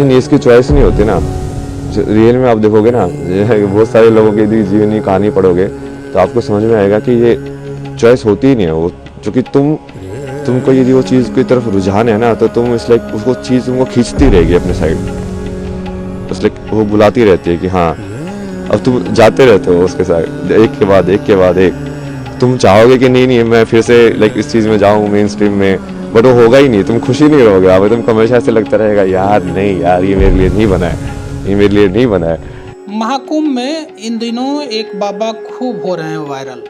नहीं इसकी चॉइस नहीं होती ना। रियल में आप देखोगे ना, बहुत सारे लोगों की जीवनी कहानी पढ़ोगे तो आपको समझ में आएगा कि ये चॉइस होती ही नहीं है वो, क्योंकि तुमको यदि वो चीज़ की तरफ रुझान है ना, तो तुम इस लाइक उसको चीज़ तुमको खींचती रहेगी अपने साइड, उस लाइक वो बुलाती रहती है कि हाँ, अब तुम जाते रहते हो उसके साथ एक के बाद एक के बाद एक। तुम चाहोगे कि नहीं मैं फिर से लाइक इस चीज़ में जाऊँ मेन स्ट्रीम में, बट वो होगा ही नहीं, तुम खुशी नहीं रहोगे। अब तुमको हमेशा ऐसे लगता रहेगा यार नहीं यार ये मेरे लिए नहीं बना है, ये मेरे लिए नहीं बना है। महाकुंभ में इन दिनों एक बाबा खूब हो रहे हैं वायरल।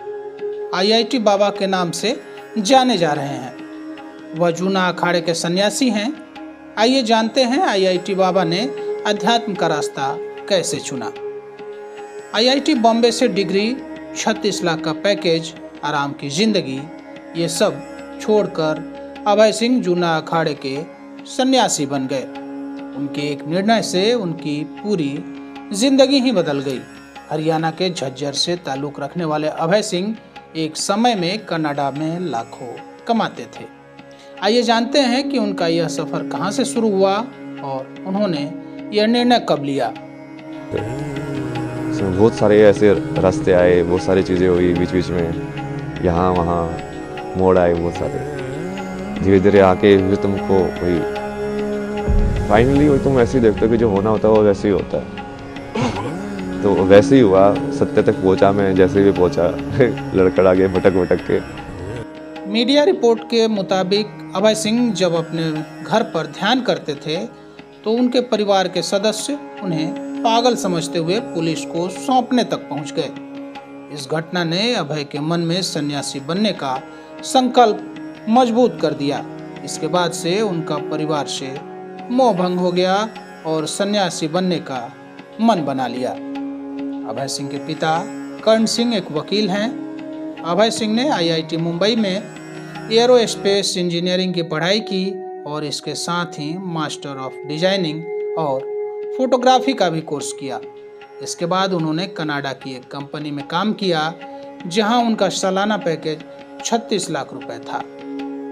IIT बाबा के नाम से जाने जा रहे हैं। वह जूना अखाड़े के सन्यासी हैं। आइए जानते हैं IIT बाबा ने अध्यात्म का रास्ता कैसे चुना। IIT बॉम्बे से डिग्री, 36 लाख का पैकेज, आराम की जिंदगी, ये सब छोड़कर अभय सिंह जूना अखाड़े के सन्यासी बन गए। उनके एक निर्णय से उनकी पूरी जिंदगी ही बदल गई। हरियाणा के झज्जर से ताल्लुक रखने वाले अभय सिंह एक समय में कनाडा में लाखों कमाते थे। आइए जानते हैं कि उनका यह सफर कहां से शुरू हुआ और उन्होंने यह निर्णय कब लिया। बहुत सारे ऐसे रास्ते आए, बहुत सारी चीज़ें हुई बीच बीच में, यहाँ वहाँ मोड़ आए बहुत सारे। धीरे धीरे आके फिर तुमको वही फाइनली वही तुम ऐसे ही देखते हो कि जो होना होता है वो वैसे ही होता है। तो वैसे ही हुआ, सत्य तक पहुंचा मैं जैसे भी पहुंचा, लड़खड़ा के भटक भटक के। मीडिया रिपोर्ट के मुताबिक अभय सिंह जब अपने घर पर ध्यान करते थे तो उनके परिवार के सदस्य उन्हें पागल समझते हुए पुलिस को सौंपने तक पहुंच गए। इस घटना ने अभय के मन में सन्यासी बनने का संकल्प मजबूत कर दिया। इसके बाद से उनका परिवार से मोह भंग हो गया और सन्यासी बनने का मन बना लिया। अभय सिंह के पिता कर्ण सिंह एक वकील हैं। अभय सिंह ने IIT मुंबई में एरोस्पेस इंजीनियरिंग की पढ़ाई की और इसके साथ ही मास्टर ऑफ डिजाइनिंग और फोटोग्राफी का भी कोर्स किया। इसके बाद उन्होंने कनाडा की एक कंपनी में काम किया जहां उनका सालाना पैकेज 36 लाख रुपए था।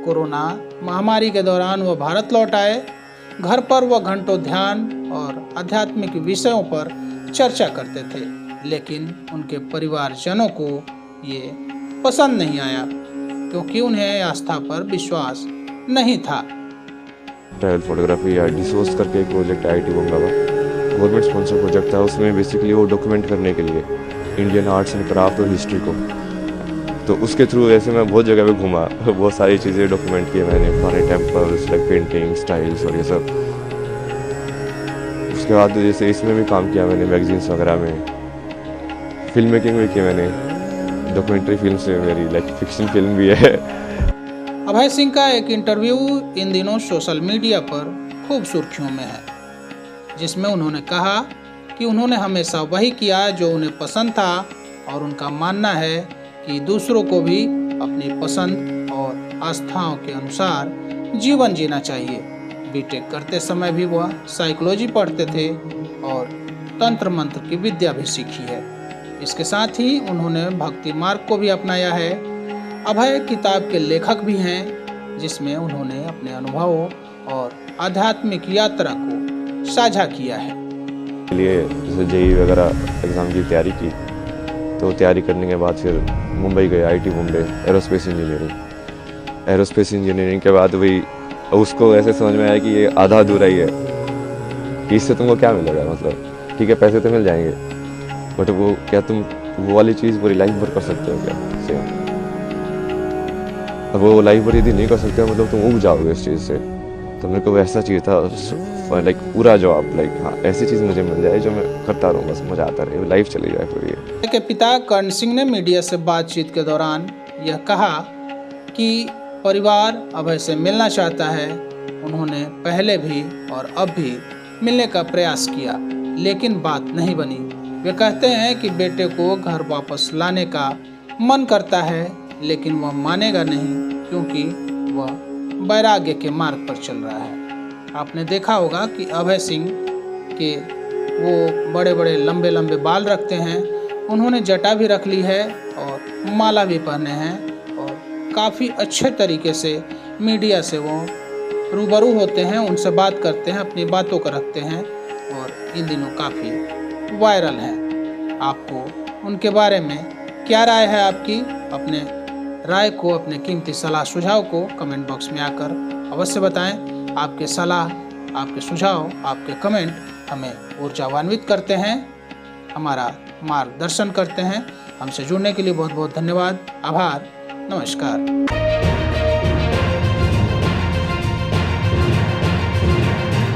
कोरोना महामारी के दौरान वह भारत लौट आए। घर पर वह घंटों ध्यान और आध्यात्मिक विषयों पर चर्चा करते थे, लेकिन उनके परिवारजनों को ये पसंद नहीं आया क्योंकि उन्हें आस्था पर विश्वास नहीं था। ट्रैवल फोटोग्राफी या डिसोर्स करके एक प्रोजेक्ट IIT बॉम्बे का गवर्नमेंट स्पॉन्सर प्रोजेक्ट था। उसमें बेसिकली वो डॉक्यूमेंट करने के लिए इंडियन आर्ट्स एंड क्राफ्ट और हिस्ट्री को, तो उसके थ्रू ऐसे मैं बहुत जगह पे घूमा, बहुत सारी चीज़ें डॉक्यूमेंट की मैंने, पुराने टेम्पल्स लाइक पेंटिंग स्टाइल्स और ये सब। उसके बाद जैसे इसमें भी काम किया मैंने, मैगजीन्स वगैरह में, फिल्म मेकिंग भी की मैंने, डॉक्यूमेंट्री फिल्म से मेरी लाइक फिक्शन फिल्म भी है। अभय सिंह का एक इंटरव्यू इन दिनों सोशल मीडिया पर खूब सुर्खियों में है, जिसमें उन्होंने कहा कि उन्होंने हमेशा वही किया जो उन्हें पसंद था और उनका मानना है कि दूसरों को भी अपनी पसंद और आस्थाओं के अनुसार जीवन जीना चाहिए। बीटेक करते समय भी वह साइकोलॉजी पढ़ते थे और तंत्र मंत्र की विद्या भी सीखी है। इसके साथ ही उन्होंने भक्ति मार्ग को भी अपनाया है। अभय किताब के लेखक भी हैं जिसमें उन्होंने अपने अनुभवों और आध्यात्मिक यात्रा को साझा किया है। लिए जैसे JEE वगैरह एग्ज़ाम की तैयारी की, तो तैयारी करने के बाद फिर मुंबई गए, IIT Mumbai aerospace engineering. Aerospace engineering के बाद वही उसको ऐसे समझ में आया कि ये आधा अधूरा ही है, कि इससे तुमको क्या मिलेगा, मतलब ठीक है पैसे तो मिल जाएंगे बट वो क्या तुम वो वाली चीज़ पूरी लाइफ भर कर सकते हो क्या सेम। अब वो लाइफ भर यदि नहीं कर सकते मतलब तुम उब जाओगे इस चीज़ से। तो मेरे को वैसा चाहिए था लाइक पूरा जॉब, लाइक हाँ ऐसी चीज़ मुझे मिल जाए जो मैं करता रहूँ, बस मज़ा आता रहे, लाइफ चली जाए पूरी। के पिता कर्ण सिंह ने मीडिया से बातचीत के दौरान यह कहा कि परिवार अभय से मिलना चाहता है। उन्होंने पहले भी और अब भी मिलने का प्रयास किया लेकिन बात नहीं बनी। वे कहते हैं कि बेटे को घर वापस लाने का मन करता है लेकिन वह मानेगा नहीं क्योंकि वह वैराग्य के मार्ग पर चल रहा है। आपने देखा होगा कि अभय सिंह के वो बड़े बड़े लंबे लंबे बाल रखते हैं, उन्होंने जटा भी रख ली है और माला भी पहने हैं और काफ़ी अच्छे तरीके से मीडिया से वो रूबरू होते हैं, उनसे बात करते हैं, अपनी बातों को रखते हैं और इन दिनों काफ़ी वायरल हैं। आपको उनके बारे में क्या राय है आपकी? अपने राय को, अपने कीमती सलाह सुझाव को कमेंट बॉक्स में आकर अवश्य बताएं। आपके सलाह, आपके सुझाव, आपके कमेंट हमें ऊर्जावान्वित करते हैं, हमारा मार्गदर्शन करते हैं। हमसे जुड़ने के लिए बहुत बहुत धन्यवाद। आभार। नमस्कार।